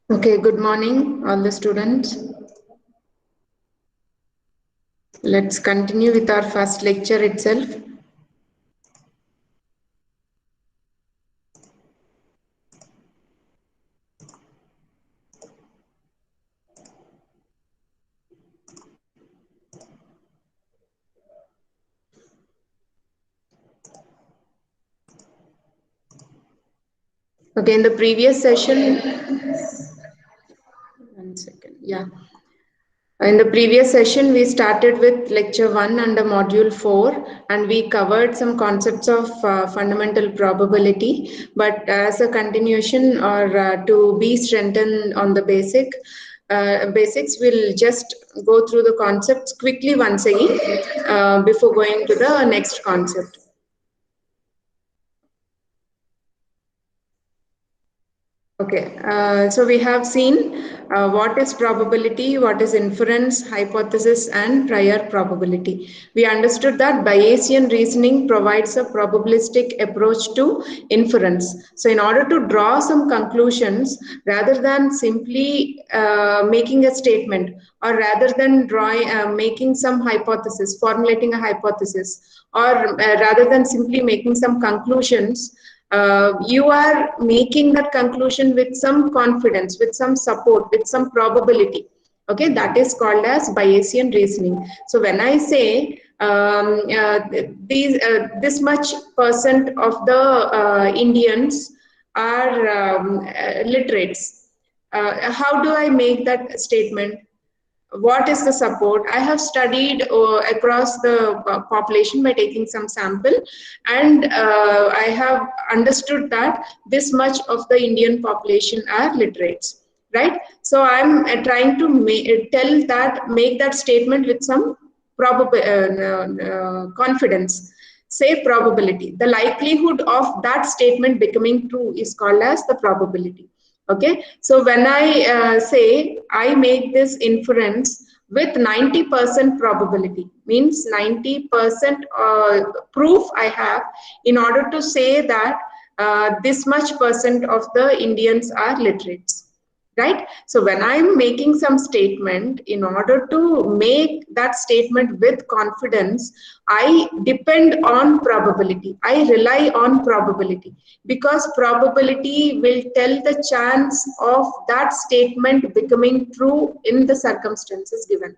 Okay, good morning, all the students. Let's continue with our first lecture itself. Okay, in the previous session, one second, yeah. In the previous session, we started with lecture 1 under module 4 and we covered some concepts of fundamental probability. But as a continuation or to be strengthened on the basics, we'll just go through the concepts quickly once again before going to the next concept. Okay, so we have seen what is probability, what is inference, hypothesis, and prior probability. We understood that Bayesian reasoning provides a probabilistic approach to inference. So, in order to draw some conclusions, rather than simply making a statement, or rather than making some hypothesis, formulating a hypothesis, or rather than simply making some conclusions, you are making that conclusion with some confidence, with some support, with some probability. Okay, that is called as Bayesian reasoning. So when I say this much percent of the Indians are literates, how do I make that statement? What is the support? I have studied across the population by taking some sample, and I have understood that this much of the Indian population are literates, right? So I'm trying to make that statement with some probable confidence, say probability. The likelihood of that statement becoming true is called as the probability. Okay, so when I say I make this inference with 90% probability, means 90% proof I have in order to say that this much percent of the Indians are literates. Right? So when I'm making some statement, in order to make that statement with confidence, I depend on probability. I rely on probability because probability will tell the chance of that statement becoming true in the circumstances given.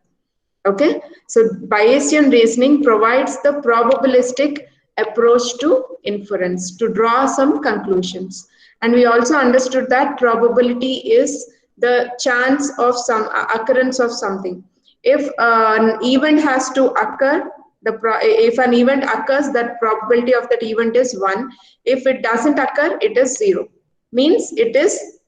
Okay, so Bayesian reasoning provides the probabilistic approach to inference to draw some conclusions. And we also understood that probability is the chance of some occurrence of something. If an event has to occur, if an event occurs, that probability of that event is 1. If it doesn't occur, it is 0. Means it is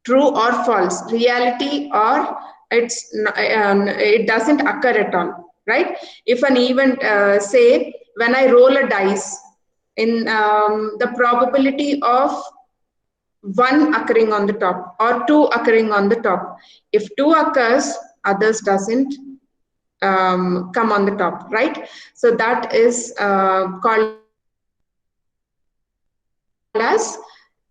true or false, reality or it doesn't occur at all, right? If an event, say, when I roll a dice, in the probability of 1 occurring on the top or 2 occurring on the top, if 2 occurs, others doesn't come on the top, right? So that is called as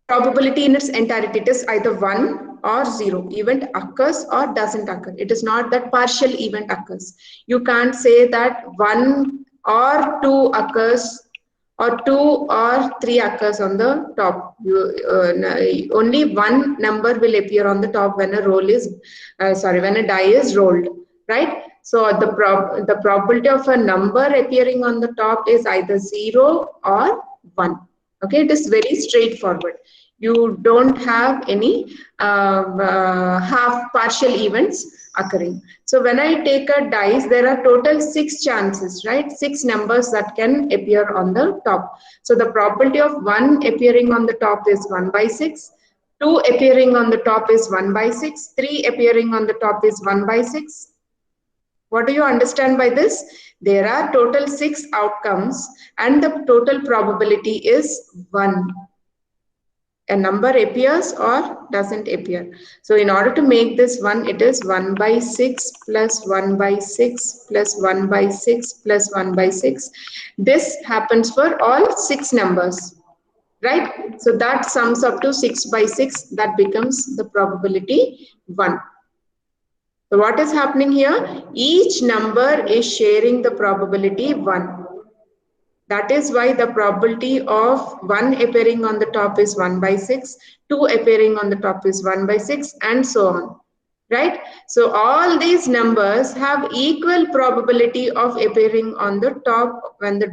probability in its entirety. It is either 1 or 0. Event occurs or doesn't occur. It is not that partial event occurs. You can't say that 1 or 2 occurs or 2 or 3 occurs on the top. Only one number will appear on the top when when a die is rolled, right? So the probability of a number appearing on the top is either 0 or 1. Okay, it is very straightforward. You don't have any half partial events occurring. So when I take a dice, there are total 6 chances, right? 6 numbers that can appear on the top. So the probability of 1 appearing on the top is 1 by 6. 2 appearing on the top is 1 by 6. 3 appearing on the top is 1 by 6. What do you understand by this? There are total 6 outcomes and the total probability is 1. A number appears or doesn't appear. So in order to make this 1, it is 1 by 6 plus 1 by 6 plus 1 by 6 plus 1 by 6. This happens for all 6 numbers. right? So that sums up to 6 by 6. That becomes the probability 1. So what is happening here? Each number is sharing the probability 1. That is why the probability of 1 appearing on the top is 1 by 6, 2 appearing on the top is 1 by 6, and so on. Right? So all these numbers have equal probability of appearing on the top when the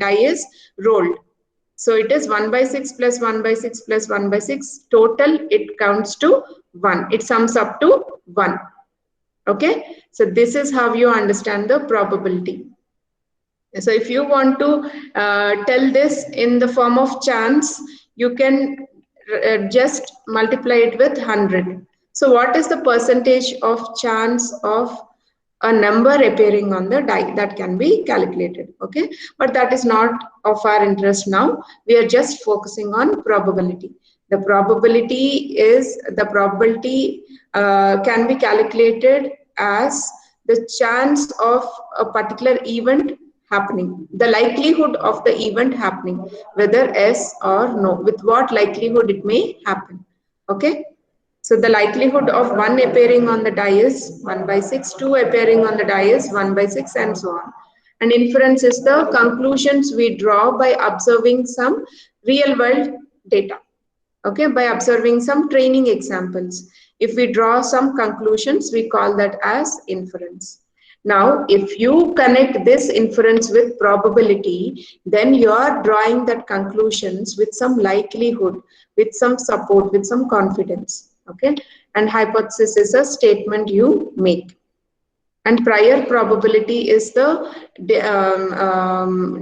die is rolled. So it is 1 by 6 plus 1 by 6 plus 1 by 6. Total, it counts to 1. It sums up to 1. Okay? So this is how you understand the probability. So if you want to tell this in the form of chance, you can just multiply it with 100. So what is the percentage of chance of a number appearing on the die? That can be calculated, okay? But that is not of our interest now. We are just focusing on probability. The probability can be calculated as the chance of a particular event happening, the likelihood of the event happening, whether yes or no, with what likelihood it may happen. Okay. So the likelihood of 1 appearing on the die is 1 by 6, 2 appearing on the die is 1 by 6, and so on. And inference is the conclusions we draw by observing some real world data. Okay, by observing some training examples. If we draw some conclusions, we call that as inference. Now, if you connect this inference with probability, then you are drawing that conclusions with some likelihood, with some support, with some confidence. Okay, and hypothesis is a statement you make. And prior probability is the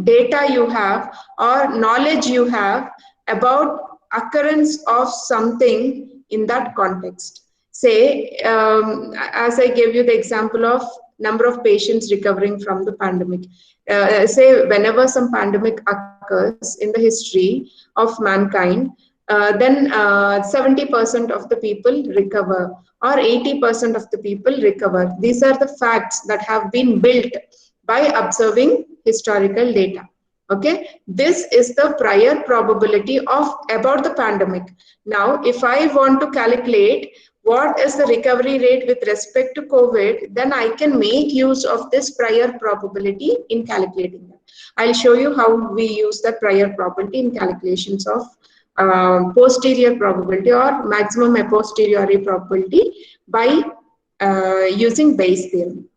data you have or knowledge you have about occurrence of something in that context. Say, as I gave you the example of number of patients recovering from the pandemic. Say, whenever some pandemic occurs in the history of mankind, then 70% of the people recover or 80% of the people recover. These are the facts that have been built by observing historical data. Okay, this is the prior probability of about the pandemic. Now, if I want to calculate what is the recovery rate with respect to COVID, then I can make use of this prior probability in calculating that. I'll show you how we use the prior probability in calculations of posterior probability or maximum a posteriori probability by using Bayes' theorem.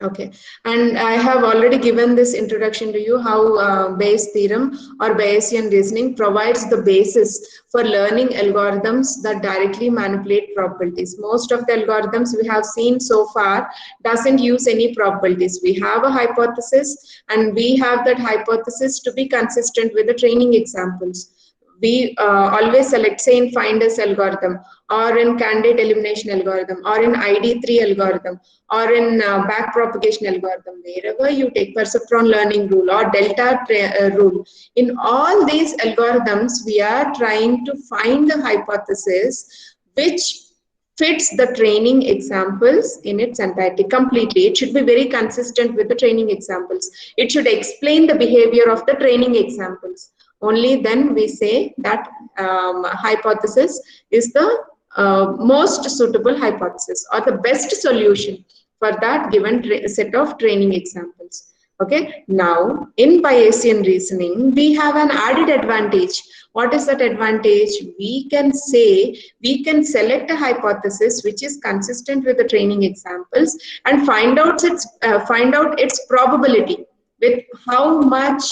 Okay, and I have already given this introduction to you how Bayes' theorem or Bayesian reasoning provides the basis for learning algorithms that directly manipulate probabilities. Most of the algorithms we have seen so far doesn't use any probabilities. We have a hypothesis and we have that hypothesis to be consistent with the training examples. We always select, say, in Finder's algorithm or in candidate elimination algorithm or in ID3 algorithm or in backpropagation algorithm, wherever you take perceptron learning rule or delta rule. In all these algorithms, we are trying to find the hypothesis which fits the training examples in its entirety completely. It should be very consistent with the training examples. It should explain the behavior of the training examples. Only then we say that hypothesis is the most suitable hypothesis or the best solution for that given set of training examples. Okay, now in Bayesian reasoning, we have an added advantage. What is that advantage? We can say, we can select a hypothesis which is consistent with the training examples and find out its probability with how much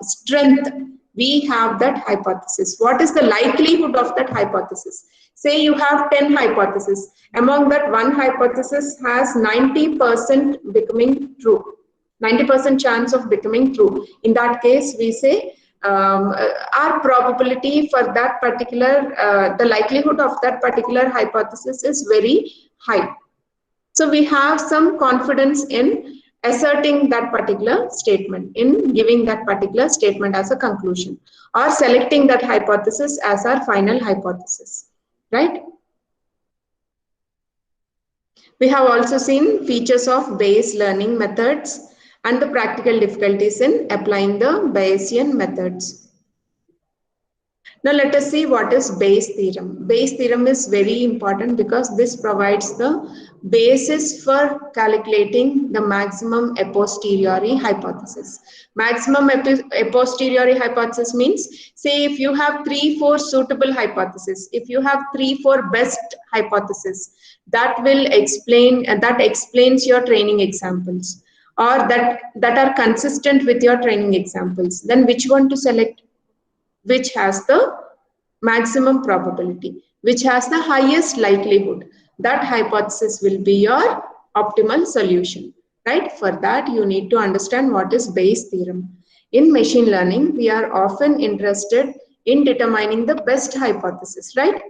strength we have that hypothesis. What is the likelihood of that hypothesis? Say you have 10 hypotheses. Among that, one hypothesis has 90% becoming true. 90% chance of becoming true. In that case, we say our probability for that particular, the likelihood of that particular hypothesis is very high. So we have some confidence in asserting that particular statement, in giving that particular statement as a conclusion, or selecting that hypothesis as our final hypothesis, right? We have also seen features of Bayes learning methods. and the practical difficulties in applying the Bayesian methods. Now let us see what is Bayes' theorem. Bayes' theorem is very important because this provides the basis for calculating the maximum a posteriori hypothesis. Maximum a posteriori hypothesis means, say if you have 3-4 suitable hypotheses, if you have 3-4 best hypotheses, that will explain that explains your training examples, or that are consistent with your training examples, then which one to select? Which has the maximum probability, which has the highest likelihood. That hypothesis will be your optimal solution, right? For that, you need to understand what is Bayes' theorem. In machine learning, we are often interested in determining the best hypothesis, right?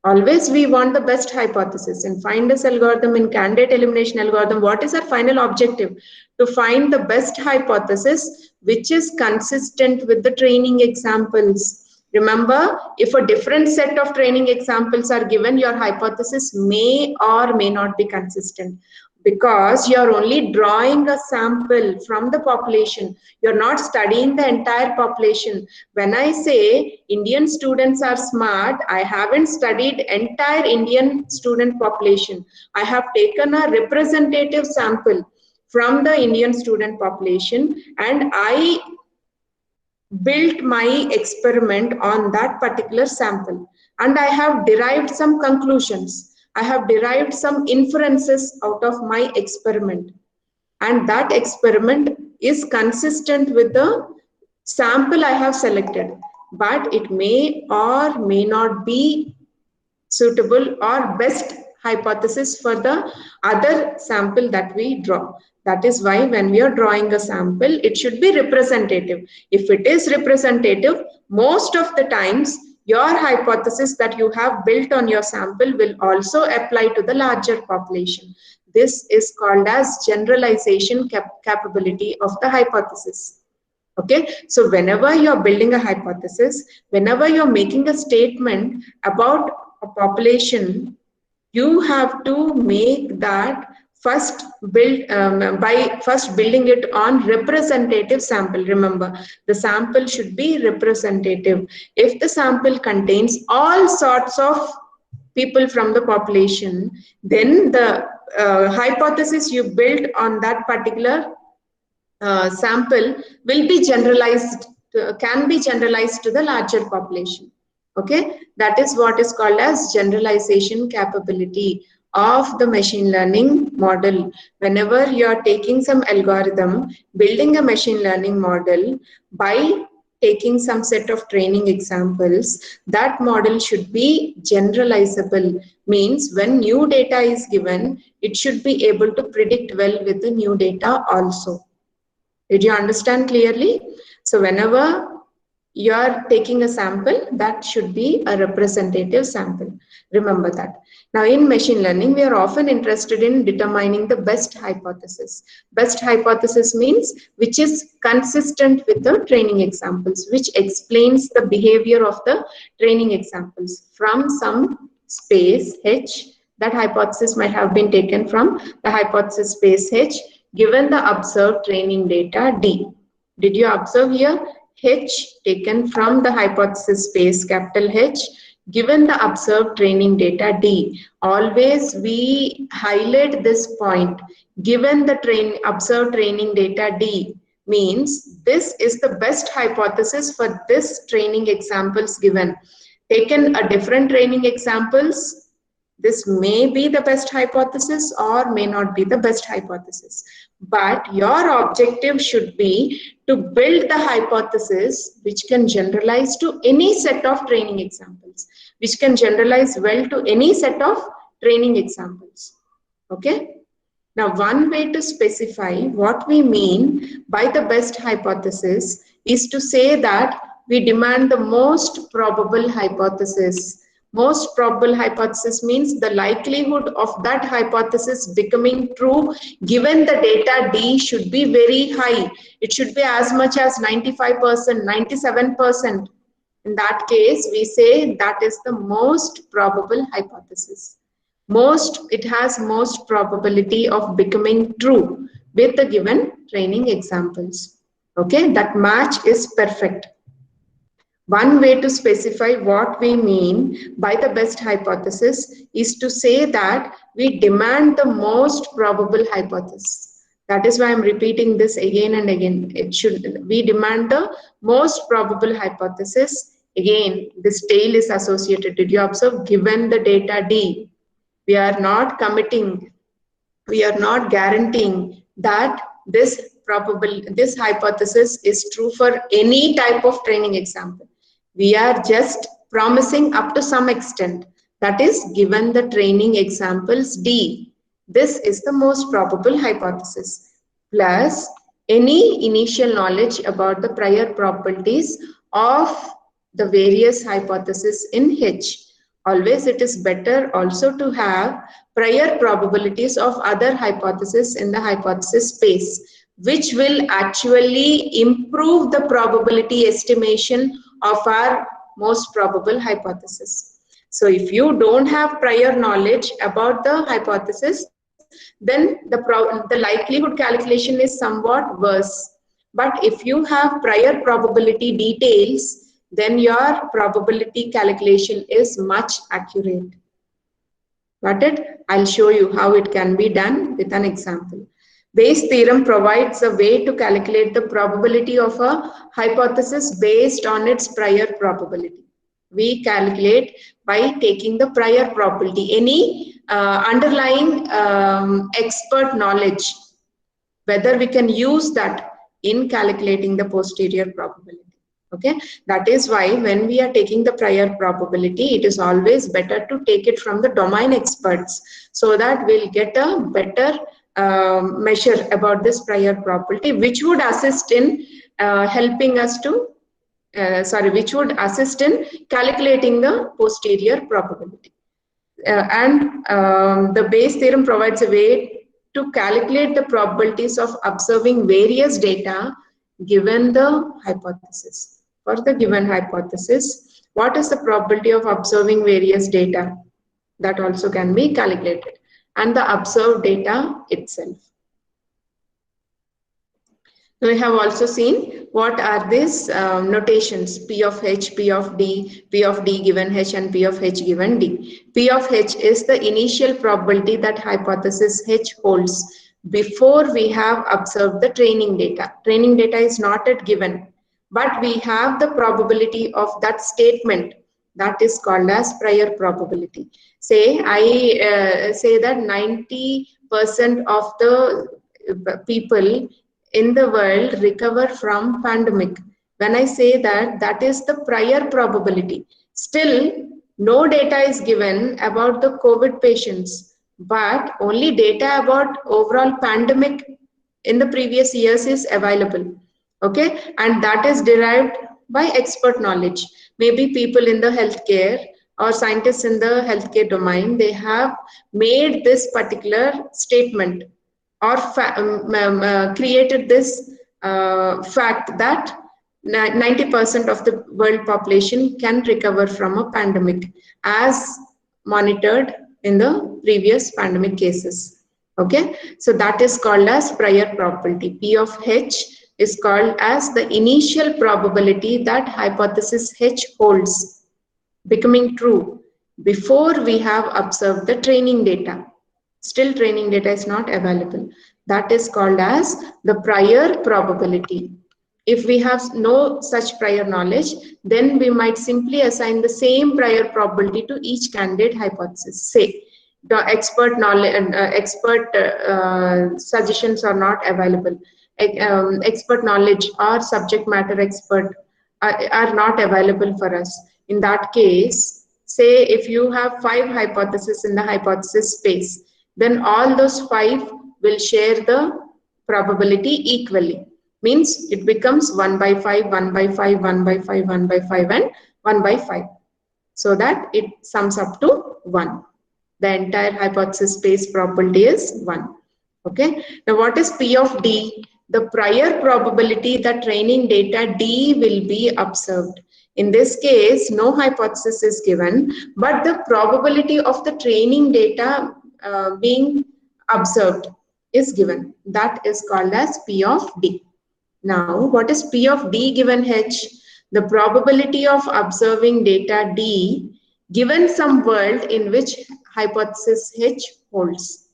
Always we want the best hypothesis. In finders algorithm, in candidate elimination algorithm, what is our final objective? To find the best hypothesis which is consistent with the training examples. Remember, if a different set of training examples are given, your hypothesis may or may not be consistent, because you're only drawing a sample from the population. You're not studying the entire population. When I say Indian students are smart, I haven't studied entire Indian student population. I have taken a representative sample from the Indian student population, and I built my experiment on that particular sample, and I have derived some conclusions. I have derived some inferences out of my experiment, and that experiment is consistent with the sample I have selected, but it may or may not be suitable or best hypothesis for the other sample that we draw. That is why when we are drawing a sample, it should be representative. If it is representative, most of the times your hypothesis that you have built on your sample will also apply to the larger population. This is called as generalization capability of the hypothesis. Okay, so whenever you're building a hypothesis, whenever you're making a statement about a population, you have to make that first by first building it on representative sample. Remember, the sample should be representative. If the sample contains all sorts of people from the population, then the hypothesis you built on that particular sample will be generalized, can be generalized to the larger population. Okay, that is what is called as generalization capability of the machine learning model. Whenever you are taking some algorithm, building a machine learning model by taking some set of training examples, that model should be generalizable. Means when new data is given, it should be able to predict well with the new data also. Did you understand clearly? So whenever you are taking a sample, that should be a representative sample. Remember that. Now in machine learning, we are often interested in determining the best hypothesis. Best hypothesis means which is consistent with the training examples, which explains the behavior of the training examples from some space H. That hypothesis might have been taken from the hypothesis space H, given the observed training data D. Did you observe here? H taken from the hypothesis space capital H, given the observed training data D. Always we highlight this point. Given the observed training data D means this is the best hypothesis for this training examples given. Taken a different training examples, this may be the best hypothesis or may not be the best hypothesis. But your objective should be to build the hypothesis which can generalize to any set of training examples, which can generalize well to any set of training examples. Okay? Now, one way to specify what we mean by the best hypothesis is to say that we demand the most probable hypothesis. Most probable hypothesis means the likelihood of that hypothesis becoming true given the data D should be very high. It should be as much as 95%, 97%. In that case, we say that is the most probable hypothesis. It has most probability of becoming true. with the given training examples. Okay, that match is perfect. One way to specify what we mean by the best hypothesis is to say that we demand the most probable hypothesis. That is why I'm repeating this again and again. We demand the most probable hypothesis. Again, this tail is associated. Did you observe? Given the data D, we are not committing, we are not guaranteeing that this hypothesis is true for any type of training example. We are just promising up to some extent, that is, given the training examples D, this is the most probable hypothesis, plus any initial knowledge about the prior probabilities of the various hypotheses in H. Always it is better also to have prior probabilities of other hypotheses in the hypothesis space, which will actually improve the probability estimation of our most probable hypothesis. So if you don't have prior knowledge about the hypothesis, then the likelihood calculation is somewhat worse. But if you have prior probability details, then your probability calculation is much accurate. Got it? I'll show you how it can be done with an example. Bayes' theorem provides a way to calculate the probability of a hypothesis based on its prior probability. We calculate by taking the prior probability, any underlying expert knowledge, whether we can use that in calculating the posterior probability. Okay, that is why when we are taking the prior probability, it is always better to take it from the domain experts, so that we'll get a better measure about this prior probability, which would assist in helping us to which would assist in calculating the posterior probability. The Bayes theorem provides a way to calculate the probabilities of observing various data given the hypothesis. For the given hypothesis, what is the probability of observing various data? That also can be calculated, and the observed data itself. We have also seen what are these notations: P of H, P of D given H, and P of H given D. P of H is the initial probability that hypothesis H holds before we have observed the training data. Training data is not yet given, but we have the probability of that statement. That is called as prior probability. Say I say that 90% of the people in the world recover from pandemic. When I say that, that is the prior probability. Still, no data is given about the COVID patients, but only data about overall pandemic in the previous years is available. Okay, and that is derived by expert knowledge. Maybe people in the healthcare or scientists in the healthcare domain, they have made this particular statement or created this fact that 90% of the world population can recover from a pandemic as monitored in the previous pandemic cases. Okay, so that is called as prior probability. P of H is called as the initial probability that hypothesis H holds becoming true before we have observed the training data. Still training data is not available. That is called as the prior probability. If we have no such prior knowledge, then we might simply assign the same prior probability to each candidate hypothesis. Say the expert knowledge and expert suggestions are not available. Expert knowledge or subject matter expert are not available for us. In that case, say if you have 5 hypotheses in the hypothesis space, then all those 5 will share the probability equally. Means it becomes 1 by 5, 1 by 5, 1 by 5, 1 by 5, and 1 by 5. So that it sums up to 1. The entire hypothesis space probability is 1. Okay. Now what is P of D? The prior probability that training data D will be observed. In this case, no hypothesis is given, but the probability of the training data being observed. is given. That is called as P of D. Now, what is P of D given H? The probability of observing data D given some world in which hypothesis H holds.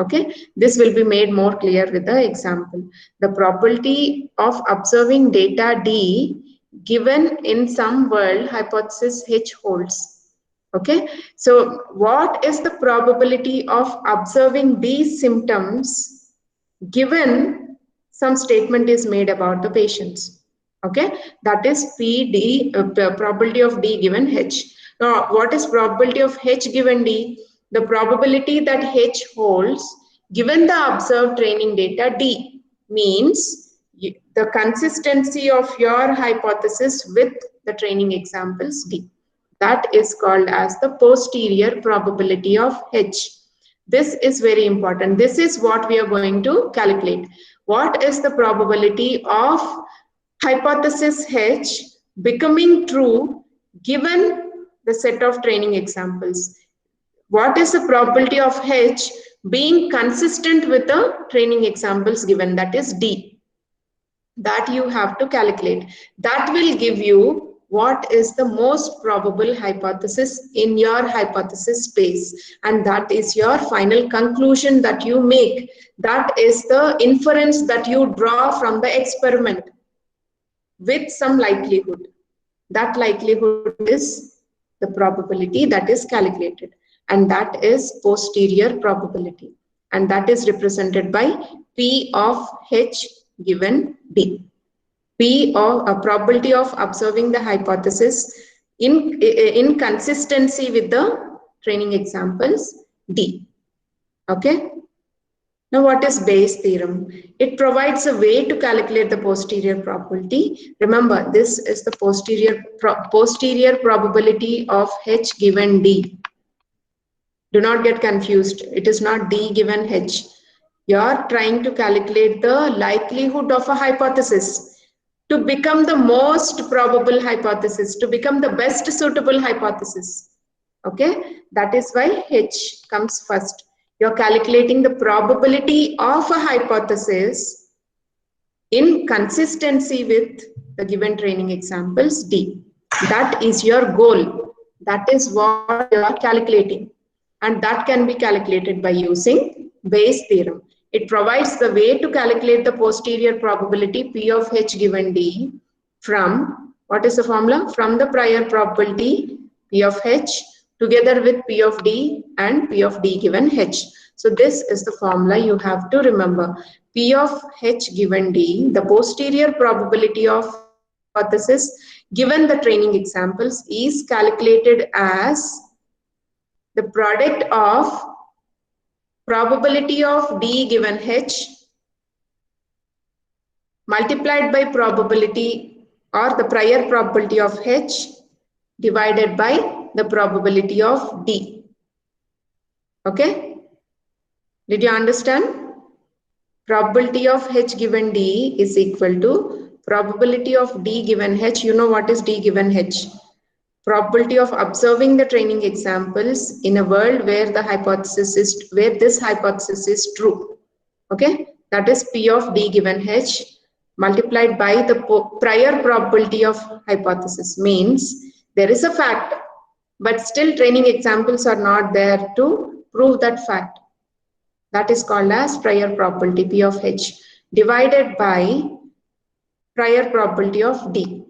Okay, this will be made more clear with the example. The probability of observing data D given in some world hypothesis H holds. Okay, so what is the probability of observing these symptoms given some statement is made about the patients? Okay, that is PD, probability of D given H. Now, what is probability of H given D? The probability that H holds given the observed training data D means the consistency of your hypothesis with the training examples D. That is called as the posterior probability of H. This is very important. This is what we are going to calculate. What is the probability of hypothesis H becoming true given the set of training examples? What is the probability of H being consistent with the training examples given, that is D? That you have to calculate. That will give you what is the most probable hypothesis in your hypothesis space, and that is your final conclusion that you make. That is the inference that you draw from the experiment with some likelihood. That likelihood is the probability that is calculated, and that is posterior probability, and that is represented by P of H given D. P of a probability of observing the hypothesis in consistency with the training examples D. Okay. Now, what is Bayes' theorem? It provides a way to calculate the posterior probability. Remember, this is the posterior probability of H given D. Do not get confused. It is not D given H. You are trying to calculate the likelihood of a hypothesis to become the most probable hypothesis, to become the best suitable hypothesis. Okay, that is why H comes first. You're calculating the probability of a hypothesis in consistency with the given training examples D. That is your goal. That is what you are calculating. And that can be calculated by using Bayes' theorem. It provides the way to calculate the posterior probability P of H given D from, what is the formula? From the prior probability P of H together with P of D and P of D given H. So this is the formula you have to remember. P of H given D, the posterior probability of hypothesis given the training examples, is calculated as the product of probability of D given H multiplied by probability or the prior probability of H divided by the probability of D. Okay? Did you understand? Probability of H given D is equal to probability of D given H. You know what is D given H? Probability of observing the training examples in a world where the hypothesis is, where this hypothesis is true. Okay, that is P of D given H multiplied by the prior probability of hypothesis. Means there is a fact, but still training examples are not there to prove that fact. That is called as prior probability P of H divided by prior probability of D.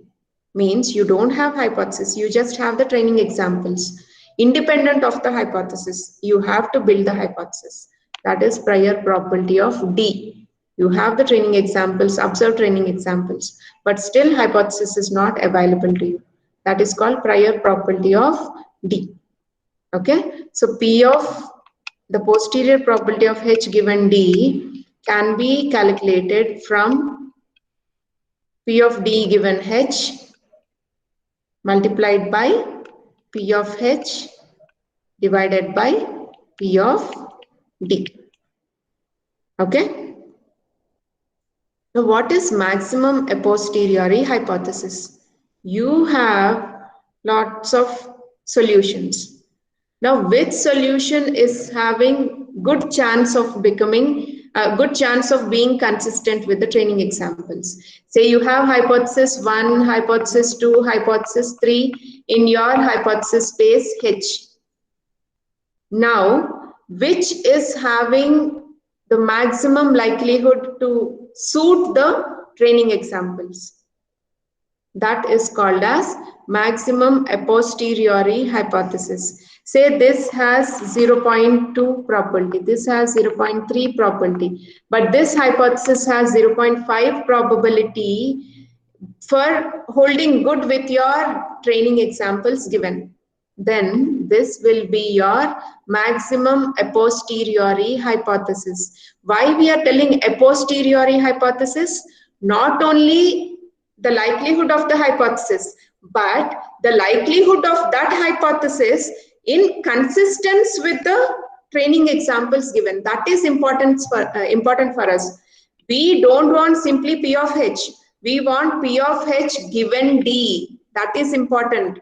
Means you don't have hypothesis, you just have the training examples. Independent of the hypothesis, you have to build the hypothesis. That is prior probability of D. You have the training examples, observed training examples, but still hypothesis is not available to you. That is called prior probability of D. Okay, so P of the posterior probability of H given D can be calculated from P of D given H multiplied by P of H divided by P of D. Okay. Now, what is maximum a posteriori hypothesis? You have lots of solutions. Now, which solution is having good chance of becoming a good chance of being consistent with the training examples. Say you have hypothesis 1, hypothesis 2, hypothesis 3 in your hypothesis space H. Now, which is having the maximum likelihood to suit the training examples? That is called as maximum a posteriori hypothesis. Say this has 0.2 probability, this has 0.3 probability, but this hypothesis has 0.5 probability for holding good with your training examples given. Then this will be your maximum a posteriori hypothesis. Why we are telling a posteriori hypothesis? Not only the likelihood of the hypothesis, but the likelihood of that hypothesis in consistence with the training examples given. That is important for us. We don't want simply P of H. We want P of H given D. That is important.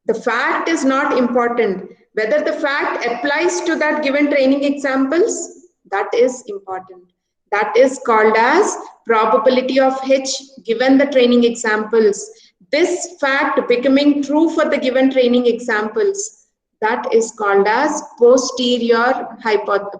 The fact is not important. Whether the fact applies to that given training examples, that is important. That is called as probability of H given the training examples. This fact becoming true for the given training examples, that is called as posterior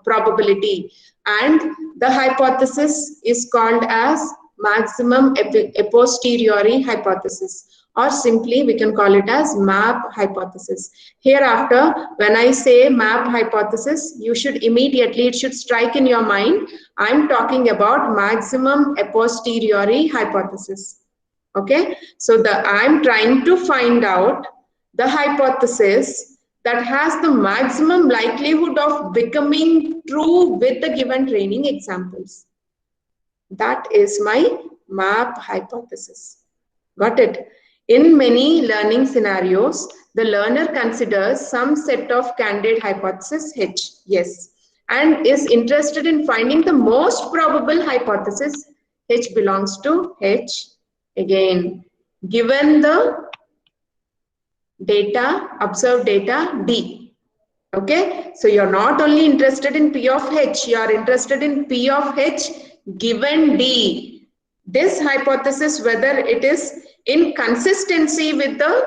probability. And the hypothesis is called as maximum a posteriori hypothesis, or simply we can call it as MAP hypothesis. Hereafter, when I say MAP hypothesis, you should immediately, it should strike in your mind, I'm talking about maximum a posteriori hypothesis. Okay, so I'm trying to find out the hypothesis that has the maximum likelihood of becoming true with the given training examples. That is my MAP hypothesis. Got it? In many learning scenarios, the learner considers some set of candidate hypothesis H, yes, and is interested in finding the most probable hypothesis H belongs to H. Again, given the data, observed data D. Okay, so you're not only interested in P of H, you are interested in P of H given D. This hypothesis, whether it is in consistency with the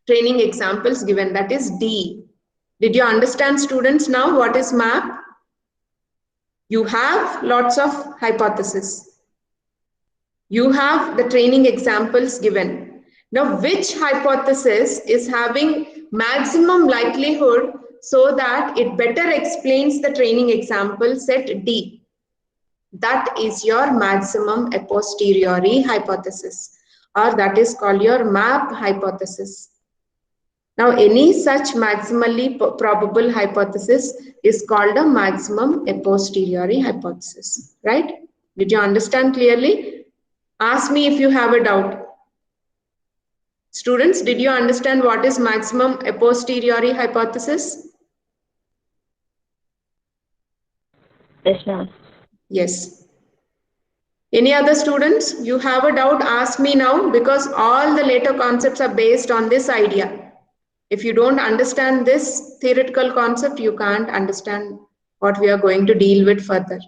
training examples given, that is D. Did you understand, students, now what is MAP? You have lots of hypotheses. You have the training examples given. Now, which hypothesis is having maximum likelihood so that it better explains the training example set D? That is your maximum a posteriori hypothesis, or that is called your MAP hypothesis. Now, any such maximally probable hypothesis is called a maximum a posteriori hypothesis, right? Did you understand clearly? Ask me if you have a doubt. Students, did you understand what is maximum a posteriori hypothesis? Yes, ma'am. Yes. Any other students? You have a doubt, ask me now, because all the later concepts are based on this idea. If you don't understand this theoretical concept, you can't understand what we are going to deal with further.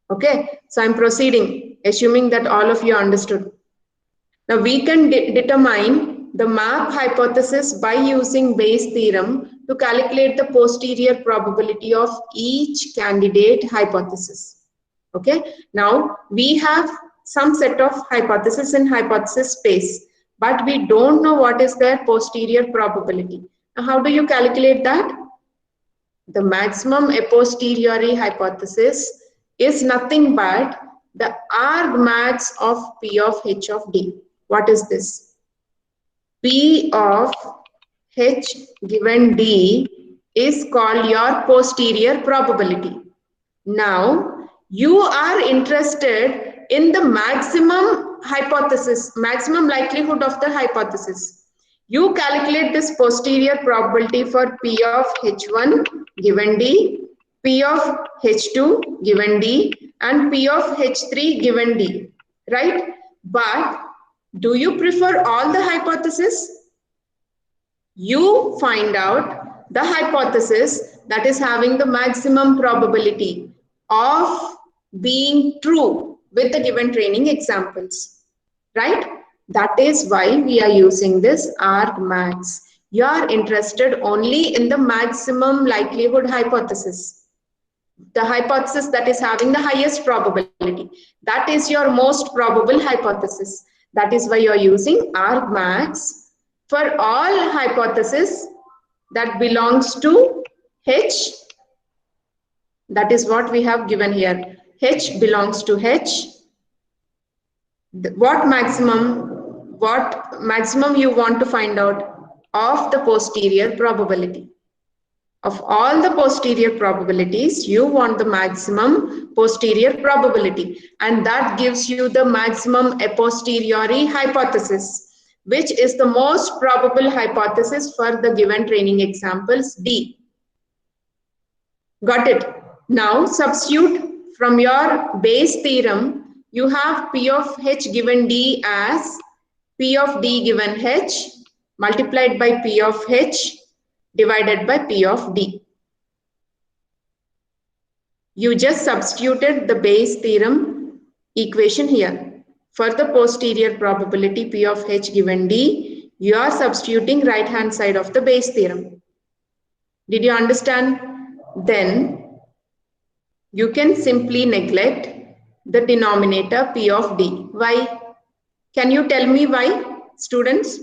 Okay, so I'm proceeding, assuming that all of you understood. Now we can determine the MAP hypothesis by using Bayes' theorem to calculate the posterior probability of each candidate hypothesis. Okay, now we have some set of hypotheses in hypothesis space, but we don't know what is their posterior probability. Now, how do you calculate that? The maximum a posteriori hypothesis is nothing but the argmax of P of H of D. What is this? P of H given D is called your posterior probability. Now, you are interested in the maximum hypothesis, maximum likelihood of the hypothesis. You calculate this posterior probability for P of H1 given D, P of H2 given D, and P of H3 given D, right? But do you prefer all the hypotheses? You find out the hypothesis that is having the maximum probability. of being true with the given training examples, right? That is why we are using this argmax. You are interested only in the maximum likelihood hypothesis, the hypothesis that is having the highest probability. That is your most probable hypothesis. That is why you are using argmax for all hypotheses that belongs to H. That is what we have given here. H belongs to H. What maximum you want to find out of the posterior probability. Of all the posterior probabilities, you want the maximum posterior probability, and that gives you the maximum a posteriori hypothesis, which is the most probable hypothesis for the given training examples D. Got it? Now substitute from your base theorem. You have P of H given D as P of D given H multiplied by P of H divided by P of D. You just substituted the base theorem equation here. For the posterior probability P of H given D, you are substituting right hand side of the base theorem. Did you understand? Then you can simply neglect the denominator P of D. Why? Can you tell me why, students?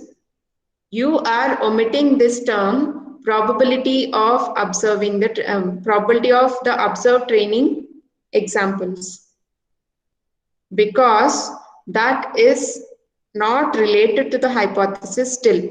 You are omitting this term, probability of observing the probability of the observed training examples, because that is not related to the hypothesis still.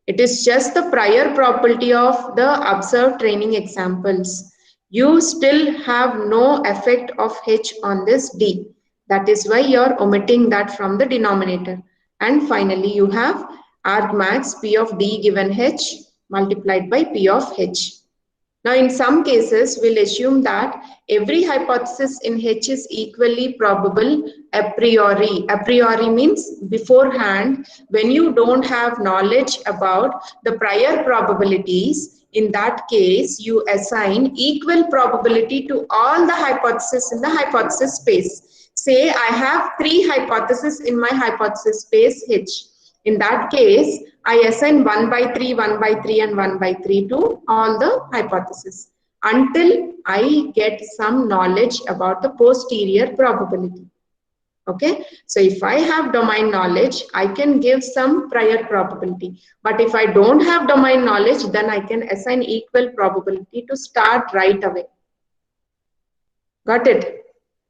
It is just the prior probability of the observed training examples. You still have no effect of H on this D. That is why you are omitting that from the denominator. And finally, you have argmax P of D given H multiplied by P of H. Now, in some cases, we'll assume that every hypothesis in H is equally probable a priori. A priori means beforehand, when you don't have knowledge about the prior probabilities. In that case, you assign equal probability to all the hypotheses in the hypothesis space. Say I have 3 hypotheses in my hypothesis space H. In that case, I assign 1 by 3, 1 by 3 and 1 by 3 to all the hypotheses until I get some knowledge about the posterior probability. Okay, so if I have domain knowledge, I can give some prior probability. But if I don't have domain knowledge, then I can assign equal probability to start right away. Got it?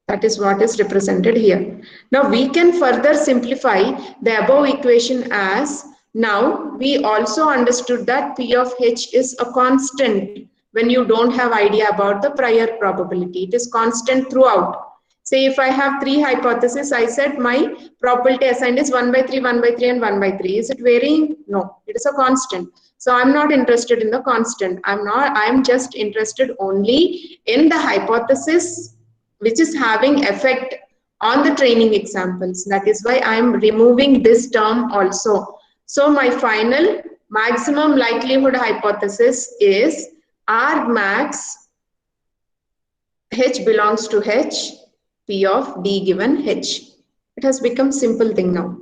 That is what is represented here. Now we can further simplify the above equation as, now we also understood that P of H is a constant when you don't have idea about the prior probability. It is constant throughout. Say if I have 3 hypotheses, I said my probability assigned is 1 by 3, 1 by 3 and 1 by 3. Is it varying? No, it is a constant. So I'm not interested in the constant. I'm just interested only in the hypothesis which is having effect on the training examples. That is why I am removing this term also. So my final maximum likelihood hypothesis is argmax H belongs to H, P of D given H. It has become simple thing now.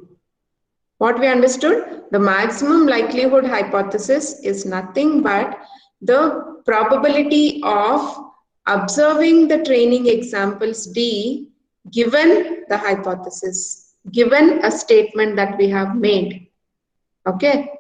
What we understood? The maximum likelihood hypothesis is nothing but the probability of observing the training examples D given the hypothesis, given a statement that we have made. Okay.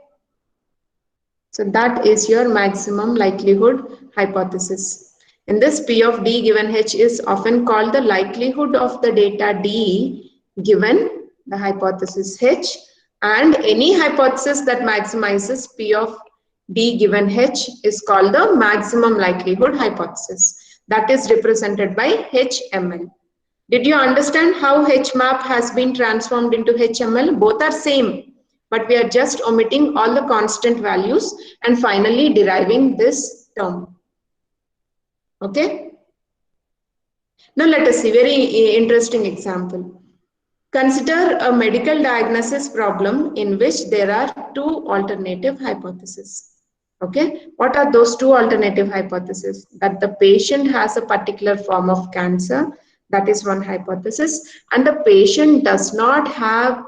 So that is your maximum likelihood hypothesis. In this, P of D given H is often called the likelihood of the data D given the hypothesis H, and any hypothesis that maximizes P of D given H is called the maximum likelihood hypothesis. That is represented by HML. Did you understand how HMAP has been transformed into HML? Both are same, but we are just omitting all the constant values and finally deriving this term. Okay. Now let us see very interesting example. Consider a medical diagnosis problem in which there are 2 alternative hypotheses. Okay, what are those two alternative hypotheses? That the patient has a particular form of cancer, that is one hypothesis, and the patient does not have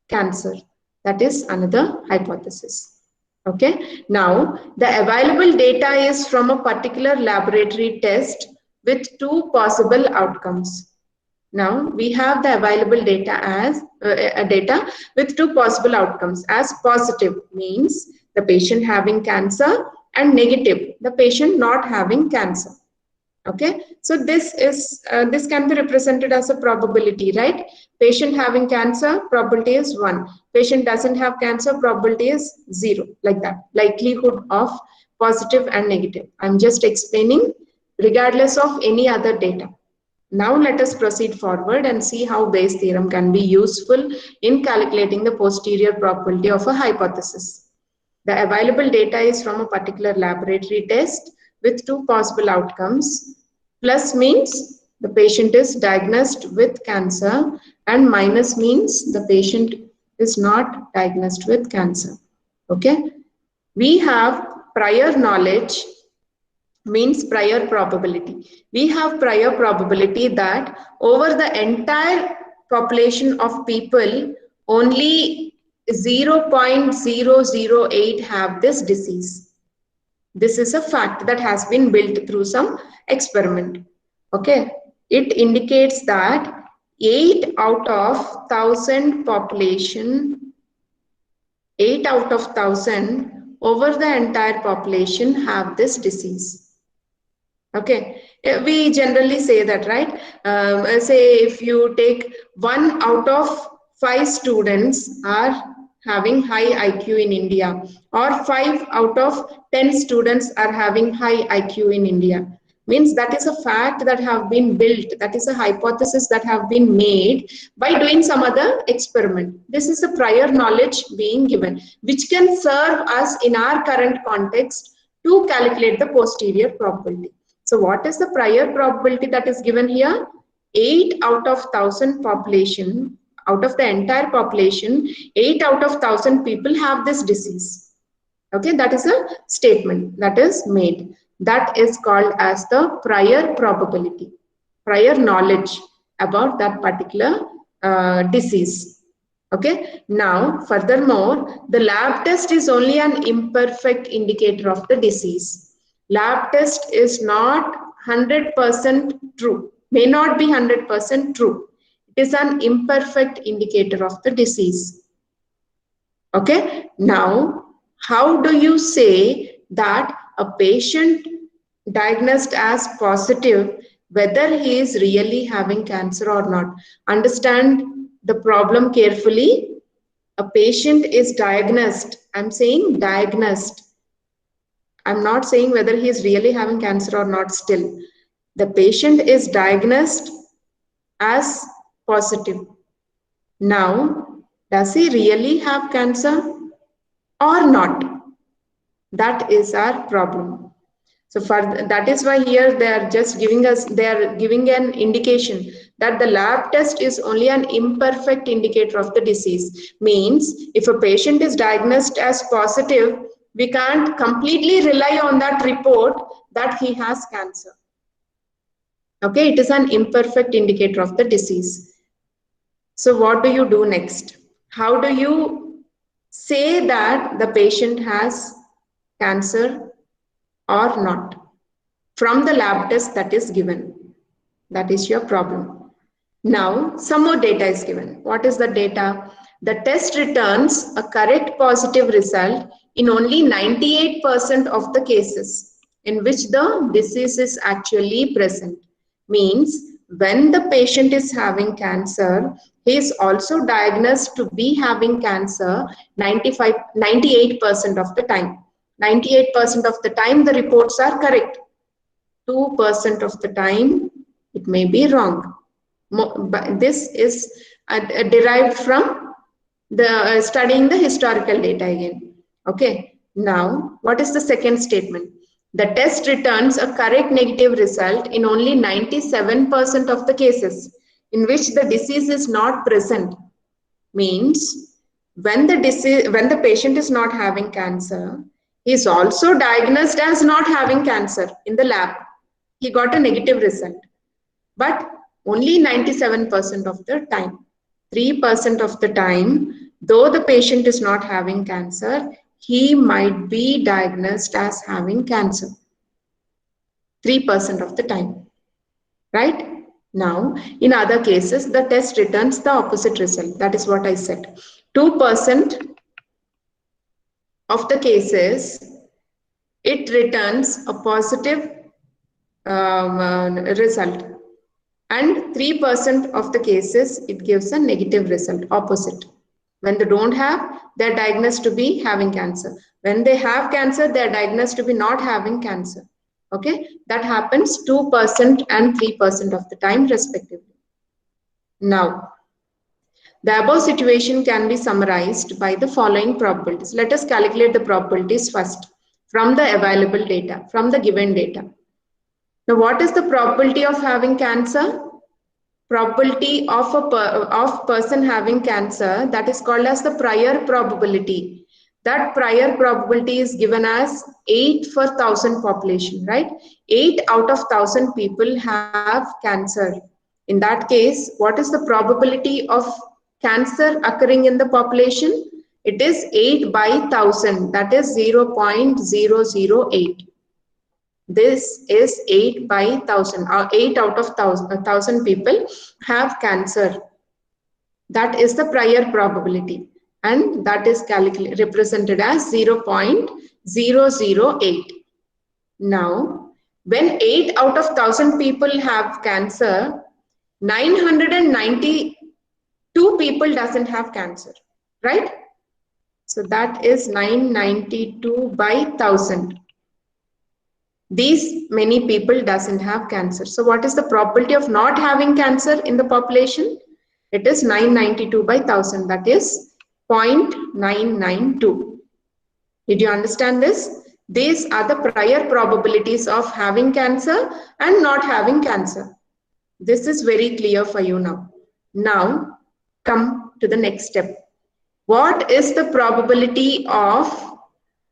cancer, that is another hypothesis. Okay, now the available data is from a particular laboratory test with two possible outcomes. Now we have the available data as data with two possible outcomes. As positive means the patient having cancer, and negative the patient not having cancer. Okay, so this can be represented as a probability, right? Patient having cancer, probability is 1. Patient doesn't have cancer, probability is 0, like that. Likelihood of positive and negative. I'm just explaining regardless of any other data. Now let us proceed forward and see how Bayes' theorem can be useful in calculating the posterior probability of a hypothesis. The available data is from a particular laboratory test with two possible outcomes. Plus means the patient is diagnosed with cancer, and minus means the patient is not diagnosed with cancer. Okay, we have prior knowledge means prior probability. We have prior probability that over the entire population of people, only 0.008 have this disease. This is a fact that has been built through some experiment. Okay, it indicates that 8 out of 1000 population, 8 out of 1000 over the entire population have this disease. Okay, we generally say that, right? Say if you take 1 out of 5 students are having high IQ in India, or 5 out of 10 students are having high IQ in India, means that is a fact that have been built, that is a hypothesis that have been made by doing some other experiment. This is the prior knowledge being given, which can serve us in our current context to calculate the posterior probability. So what is the prior probability that is given here? 8 out of 1000 population, out of the entire population, 8 out of 1000 people have this disease. Okay, that is a statement that is made. That is called as the prior probability, prior knowledge about that particular disease. Okay, now furthermore, the lab test is only an imperfect indicator of the disease. Lab test is not 100% true, may not be 100% true. It is an imperfect indicator of the disease. Okay, now how do you say that a patient diagnosed as positive, whether he is really having cancer or not? Understand the problem carefully. A patient is diagnosed, I'm saying diagnosed. I'm not saying whether he is really having cancer or not still. The patient is diagnosed as positive. Now, does he really have cancer or not? That is our problem. So that is why here they are just giving us, they are giving an indication that the lab test is only an imperfect indicator of the disease. Means if a patient is diagnosed as positive, we can't completely rely on that report that he has cancer. Okay, it is an imperfect indicator of the disease. So what do you do next? How do you say that the patient has cancer or not from the lab test that is given? That is your problem. Now, some more data is given. What is the data? The test returns a correct positive result in only 98% of the cases in which the disease is actually present. Means when the patient is having cancer, he is also diagnosed to be having cancer 98% of the time. 98% of the time the reports are correct. 2% of the time it may be wrong. But this is derived from the studying the historical data again. Okay, now what is the second statement? The test returns a correct negative result in only 97% of the cases in which the disease is not present. Means when the patient is not having cancer, He is also diagnosed as not having cancer in the lab. He got a negative result. But only 97% of the time. 3% of the time, though the patient is not having cancer, he might be diagnosed as having cancer. 3% of the time. Right? Now, in other cases, the test returns the opposite result. That is what I said. 2% of the cases, it returns a positive result. And 3% of the cases, it gives a negative result, opposite. When they don't have, they're diagnosed to be having cancer. When they have cancer, they're diagnosed to be not having cancer. Okay, that happens 2% and 3% of the time respectively. Now, the above situation can be summarized by the following probabilities. Let us calculate the probabilities first from the available data, from the given data. Now, what is the probability of having cancer? Probability of a person having cancer, that is called as the prior probability. That prior probability is given as 8 for 1000 population, right? 8 out of 1000 people have cancer. In that case, what is the probability of cancer occurring in the population? It is 8 by 1000, that is 0.008. This is 8 by 1000, or 8 out of 1000 people have cancer. That is the prior probability, and that is represented as 0.008. Now, when 8 out of 1000 people have cancer, 992 people doesn't have cancer, right? So that is 992 by 1000. These many people doesn't have cancer. So what is the probability of not having cancer in the population? It is 992 by 1000, that is 0.992. Did you understand this? These are the prior probabilities of having cancer and not having cancer. This is very clear for you now. Now, come to the next step. What is the probability of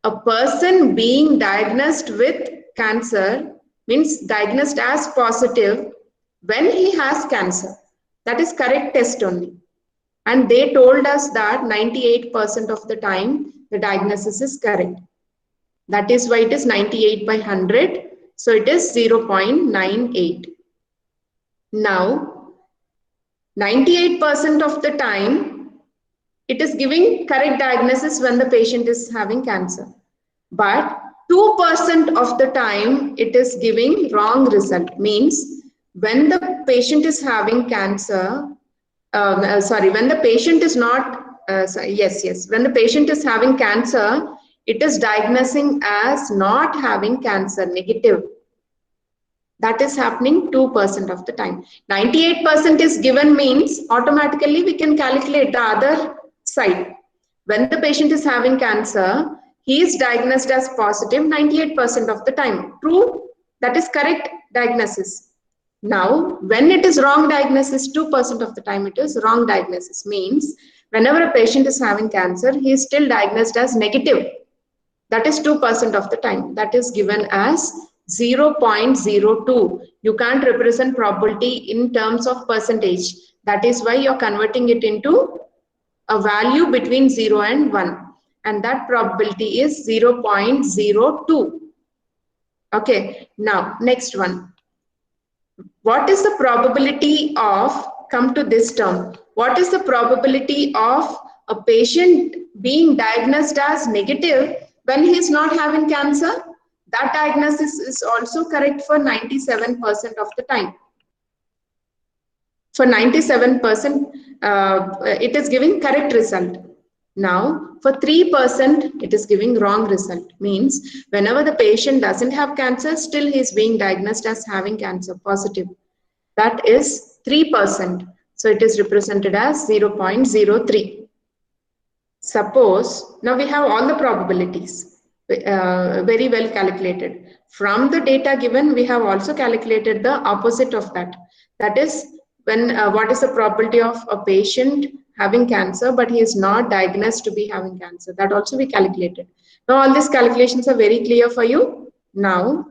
a person being diagnosed with cancer, means diagnosed as positive, when he has cancer? That is correct test only. And they told us that 98% of the time the diagnosis is correct. That is why it is 98 by 100. So it is 0.98. Now, 98% of the time, it is giving correct diagnosis when the patient is having cancer. But 2% of the time, it is giving wrong result. Means when the patient is having cancer, when the patient is not, when the patient is having cancer, it is diagnosing as not having cancer, negative. That is happening 2% of the time. 98% is given means automatically we can calculate the other side. When the patient is having cancer, he is diagnosed as positive 98% of the time. True, that is correct diagnosis. Now, when it is wrong diagnosis, 2% of the time it is wrong diagnosis. Means whenever a patient is having cancer, he is still diagnosed as negative. That is 2% of the time. That is given as 0.02. You can't represent probability in terms of percentage. That is why you're converting it into a value between 0 and 1. And that probability is 0.02. Okay, now next one. What is the probability of, come to this term, what is the probability of a patient being diagnosed as negative when he is not having cancer? That diagnosis is also correct for 97% of the time. For 97%, it is giving correct result. Now, for 3%, it is giving wrong result. Means, whenever the patient doesn't have cancer, still he is being diagnosed as having cancer, positive. That is 3%. So, it is represented as 0.03. Suppose, now we have all the probabilities, very well calculated. From the data given, we have also calculated the opposite of that. That is, when what is the probability of a patient having cancer, but he is not diagnosed to be having cancer. That also we calculated. Now all these calculations are very clear for you. Now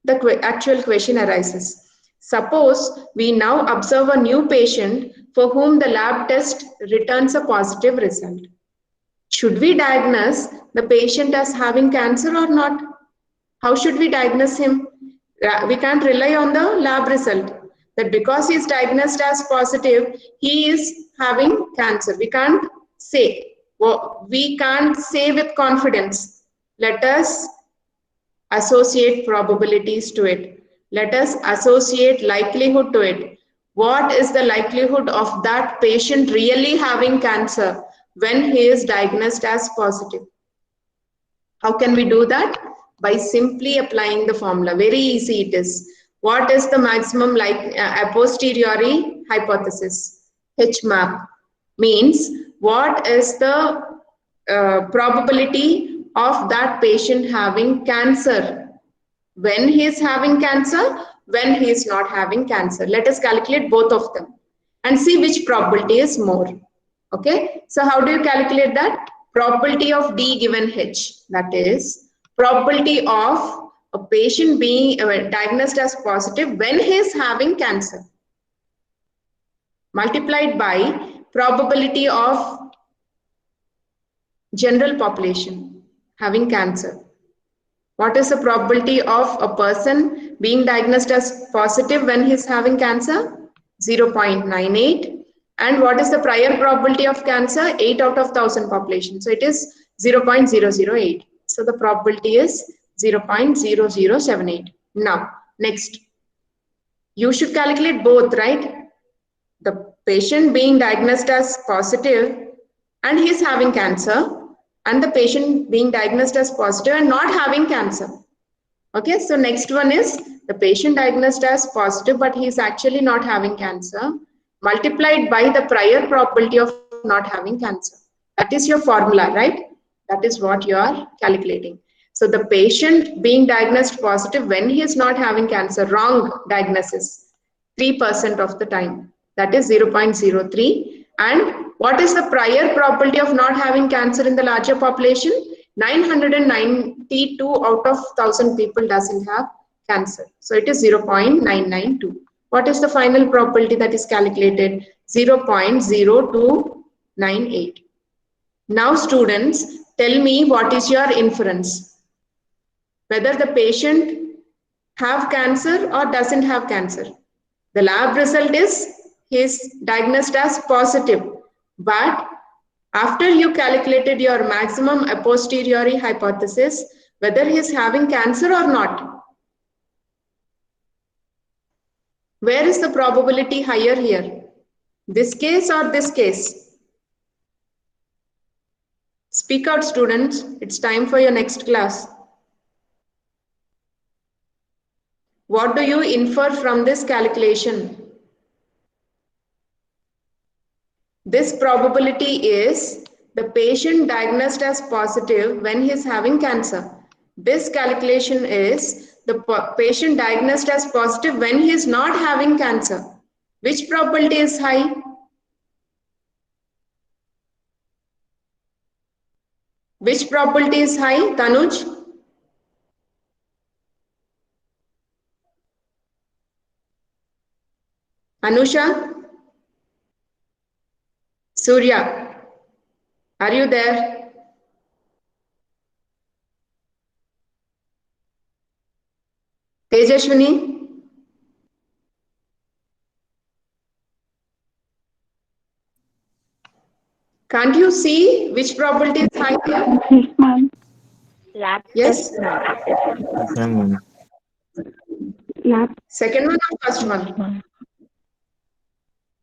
the actual question arises. Suppose we now observe a new patient for whom the lab test returns a positive result. Should we diagnose the patient as having cancer or not? How should we diagnose him? We can't rely on the lab result that because he is diagnosed as positive, he is having cancer. We can't say. Well, we can't say with confidence. Let us associate probabilities to it. Let us associate likelihood to it. What is the likelihood of that patient really having cancer when he is diagnosed as positive? How can we do that? By simply applying the formula. Very easy it is. What is the maximum a posteriori hypothesis? HMAP means what is the probability of that patient having cancer when he is having cancer, when he is not having cancer. Let us calculate both of them and see which probability is more. Okay, so how do you calculate that? Probability of D given H, that is probability of a patient being diagnosed as positive when he is having cancer, multiplied by probability of general population having cancer. What is the probability of a person being diagnosed as positive when he is having cancer? 0.98. And what is the prior probability of cancer? 8 out of 1000 population. So it is 0.008. So the probability is 0.0078. Now, next. You should calculate both, right? The patient being diagnosed as positive and he is having cancer, and the patient being diagnosed as positive and not having cancer. Okay, so next one is the patient diagnosed as positive but he is actually not having cancer, multiplied by the prior probability of not having cancer. That is your formula, right? That is what you are calculating. So the patient being diagnosed positive when he is not having cancer, wrong diagnosis, 3% of the time. That is 0.03. And what is the prior probability of not having cancer in the larger population? 992 out of 1000 people doesn't have cancer. So it is 0.992. What is the final probability that is calculated? 0.0298. Now students, tell me what is your inference? Whether the patient have cancer or doesn't have cancer. The lab result is he is diagnosed as positive, but after you calculated your maximum a posteriori hypothesis, whether he is having cancer or not, where is the probability higher here? This case or this case? Speak out, students. It's time for your next class. What do you infer from this calculation? This probability is the patient diagnosed as positive when he is having cancer. This calculation is the patient diagnosed as positive when he is not having cancer. Which probability is high? Which probability is high, Tanuj? Anusha? Surya, are you there? Tejashwini? Can't you see which probability is high here? Yes, ma'am. Lab Yes? test, ma'am. Lab. Second one or first one?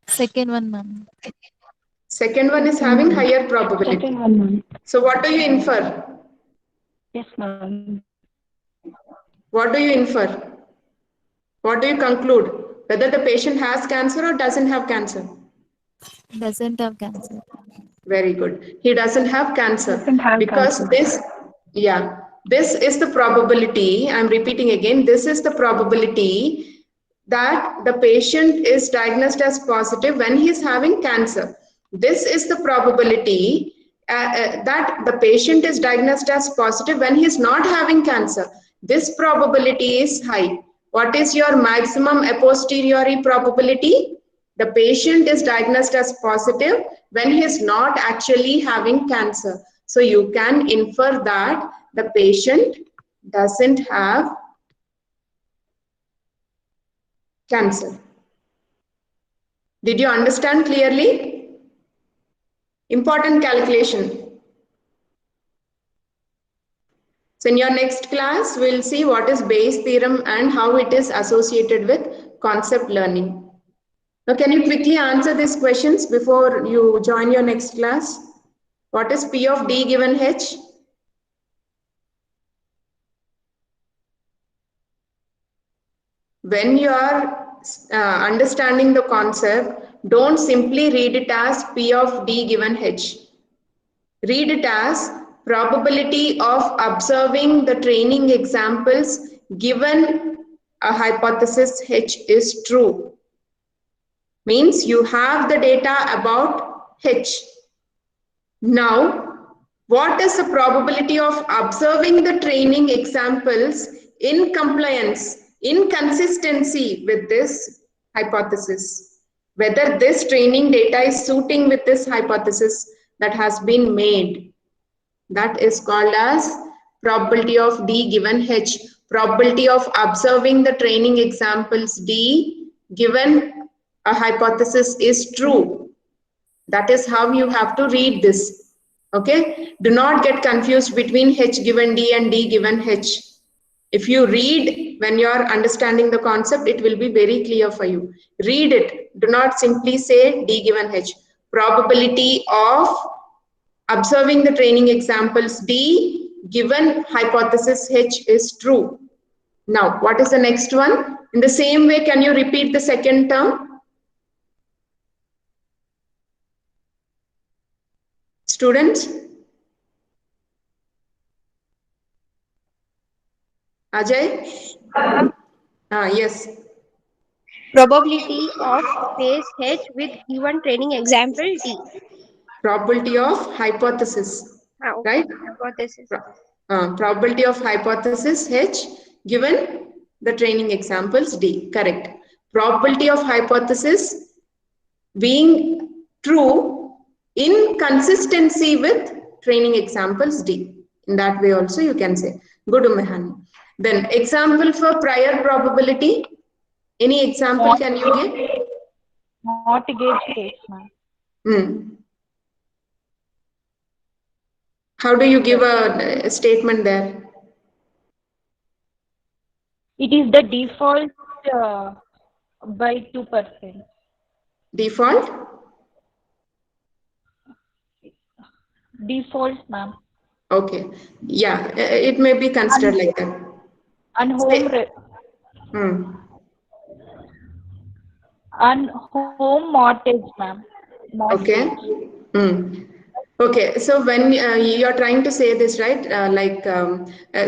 Second one, ma'am. Second one is having higher probability. Second one, ma'am. So what do you infer? Yes, ma'am. What do you infer? What do you conclude? Whether the patient has cancer or doesn't have cancer? Doesn't have cancer. Very good. He doesn't have cancer Doesn't have because cancer. this is the probability. I'm repeating again. This is the probability that the patient is diagnosed as positive when he's having cancer. This is the probability that the patient is diagnosed as positive when he is not having cancer. This probability is high. What is your maximum a posteriori probability? The patient is diagnosed as positive when he is not actually having cancer. So you can infer that the patient doesn't have cancer. Did you understand clearly? Important calculation. So in your next class, we'll see what is Bayes' theorem and how it is associated with concept learning. Now, can you quickly answer these questions before you join your next class? What is P of D given H? When you are understanding the concept, don't simply read it as P of D given H. Read it as probability of observing the training examples given a hypothesis H is true. Means you have the data about H. Now, what is the probability of observing the training examples in compliance, in consistency with this hypothesis? Whether this training data is suiting with this hypothesis that has been made. That is called as probability of D given H. Probability of observing the training examples D given a hypothesis is true. That is how you have to read this. Okay, do not get confused between H given D and D given H. If you read when you are understanding the concept, it will be very clear for you. Read it. Do not simply say D given H. Probability of observing the training examples D given hypothesis H is true. Now, what is the next one? In the same way, can you repeat the second term? Students? Ajay? Yes. Probability of phase H with given training example D. Probability of hypothesis, Okay. right? Hypothesis. Probability of hypothesis H given the training examples D. Correct. Probability of hypothesis being true in consistency with training examples D. In that way also you can say. Good, Umehani. Then example for prior probability. Any example can you give? Mortgage case, ma'am. How do you give a statement there? It is the default by 2%. Default? Default, ma'am. Okay. Yeah, it may be considered like that. And home mortgage, ma'am. Okay. Okay, so when you're trying to say this, right,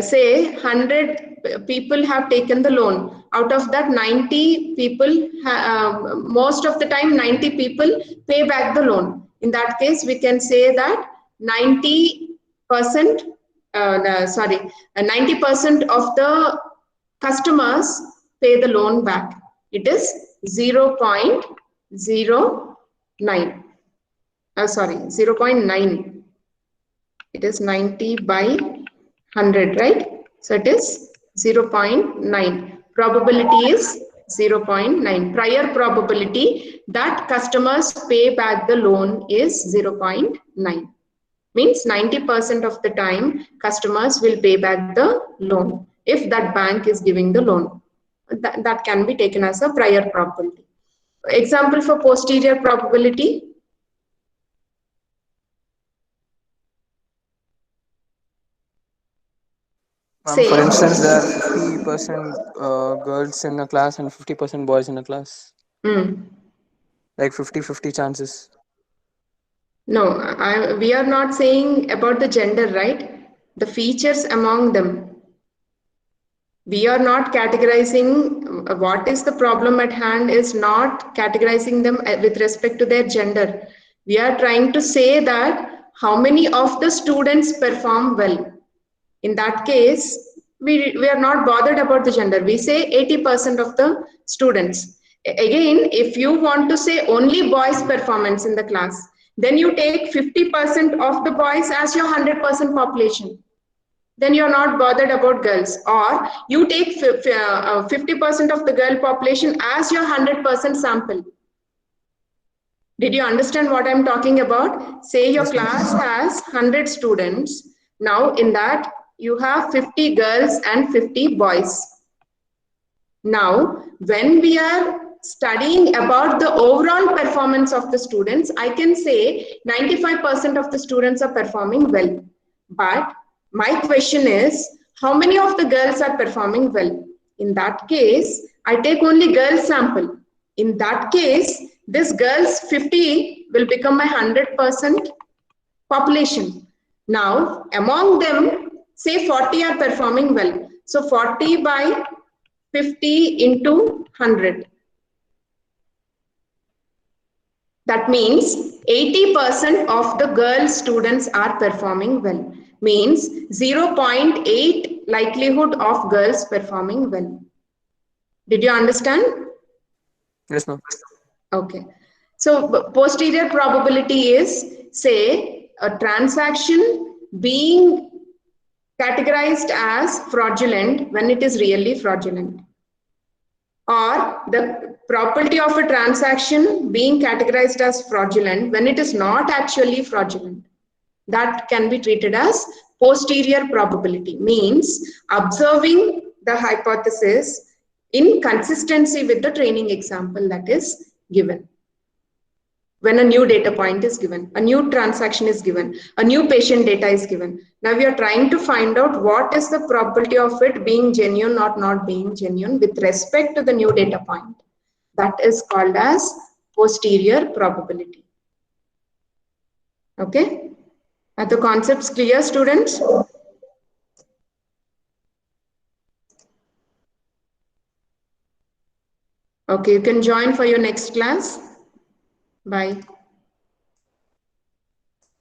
say 100 people have taken the loan. Out of that, 90 people, most of the time, 90 people pay back the loan. In that case, we can say that 90%, 90% of the customers pay the loan back. It is 0.09. 0.9. It is 90 by 100, right? So it is 0.9. Probability is 0.9. Prior probability that customers pay back the loan is 0.9. Means 90% of the time customers will pay back the loan if that bank is giving the loan. That can be taken as a prior probability. Example for posterior probability. For instance, there are 50% girls in a class and 50% boys in a class. Like 50-50 chances. No, we are not saying about the gender, right? The features among them. We are not categorizing what is the problem at hand is not categorizing them with respect to their gender. We are trying to say that how many of the students perform well. In that case, we are not bothered about the gender. We say 80% of the students. Again, if you want to say only boys' performance in the class, then you take 50% of the boys as your 100% population. Then you're not bothered about girls. Or you take 50% of the girl population as your 100% sample. Did you understand what I'm talking about? Say your Yes, ma'am. class has 100 students. Now in that you have 50 girls and 50 boys. Now, when we are studying about the overall performance of the students, I can say 95% of the students are performing well. But my question is, how many of the girls are performing well? In that case, I take only girls sample. In that case, this girls 50 will become my 100% population. Now, among them, say 40 are performing well. So 40 by 50 into 100. That means 80% of the girl students are performing well. Means 0.8 likelihood of girls performing well. Did you understand? Yes, ma'am. Okay. So posterior probability is, say, a transaction being categorized as fraudulent when it is really fraudulent, or the probability of a transaction being categorized as fraudulent when it is not actually fraudulent. That can be treated as posterior probability, means observing the hypothesis in consistency with the training example that is given. When a new data point is given, a new transaction is given, a new patient data is given. Now we are trying to find out what is the probability of it being genuine or not being genuine with respect to the new data point. That is called as posterior probability. Okay? Are the concepts clear, students? Okay, you can join for your next class. Bye.